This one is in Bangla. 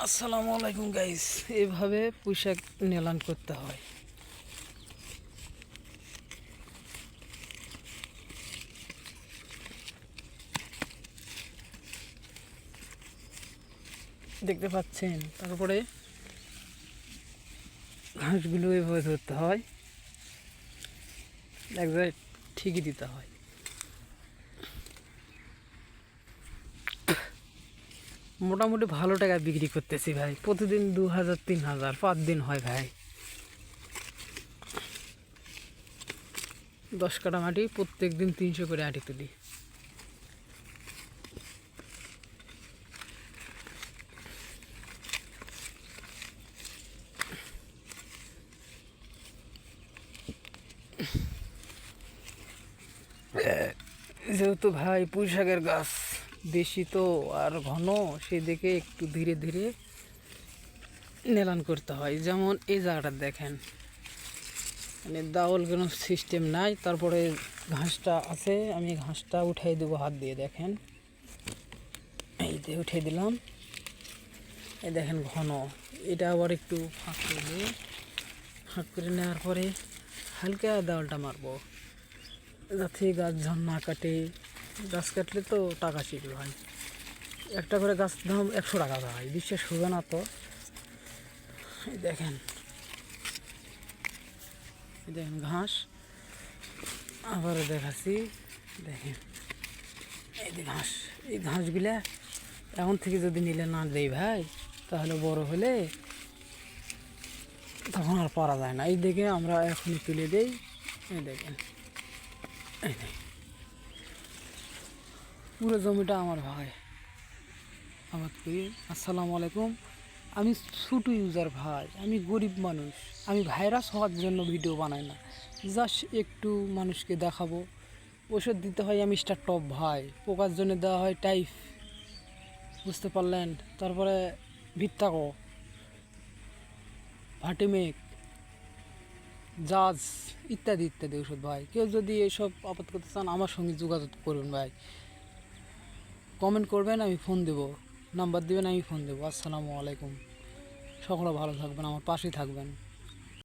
আসসালামু আলাইকুম গাইস, এভাবে পোশাক নিলান করতে হয়। দেখতে পাচ্ছেন, তারপরে ঘাসগুলো এভাবে ধরতে হয়, এক জায়গায় ঠিকই দিতে হয়। মোটামুটি ভালো টাকা বিক্রি করতেছি ভাই, প্রতিদিন 2000 3000 5 দিন হয় ভাই। 10 কাঠা মাটি প্রত্যেক দিন 300 করে আটি তুলি। যেহেতু ভাই পুঁইশাকের গাছ বেশি তো আর ঘন, সেদিকে একটু ধীরে ধীরে নেলান করতে হয়। যেমন এই জায়গাটা দেখেন, মানে দাওয়াল কোনো সিস্টেম নাই, তারপরে ঘাসটা আছে, আমি ঘাসটা উঠাই দেবো হাত দিয়ে। দেখেন, এই দিয়ে উঠিয়ে দিলাম। এই দেখেন ঘন, এটা আবার একটু ফাঁক করে দিয়ে, ফাঁক করে নেওয়ার পরে হালকা দেওয়ালটা মারবো, যাতে গাছ ঝন না কাটে। গাছ কাটলে তো টাকা শিখবে ভাই, একটা করে গাছ দাম 100 টাকা ভাই, বিশ্বাস হবে না তো। এই দেখেন, এই দেখেন ঘাস, আবারও দেখাচ্ছি। দেখেন এই যে ঘাস, এই ঘাসগুলা এখন থেকে যদি নিলে না দেই ভাই, তাহলে বড় হলে তখন আর পারা যায় না। এই দেখে আমরা এখনই তুলে দেই। এই দেখেন, এই দেখেন পুরো জমিটা আমার ভাই আবাদ করি। আসসালামু আলাইকুম। আমি ছোটো ইউজার ভাই, আমি গরিব মানুষ, আমি ভাইরাস হওয়ার জন্য ভিডিও বানাই না, জাস্ট একটু মানুষকে দেখাবো। ওষুধ দিতে হয় আমি স্টার টপ ভাই, পোকার জন্য দেওয়া হয় টাইফ, বুঝতে পারলেন। তারপরে ভিত্তাকো, ভাটিমেক, জাজ, ইত্যাদি ইত্যাদি ওষুধ ভাই। কেউ যদি এইসব আপাত করতে চান আমার সঙ্গে যোগাযোগ করবেন ভাই, কমেন্ট করবেন, আমি ফোন দেবো, নাম্বার দেবেন, আমি ফোন দেবো। আসসালামু আলাইকুম, সকলে ভালো থাকবেন, আমার পাশেই থাকবেন।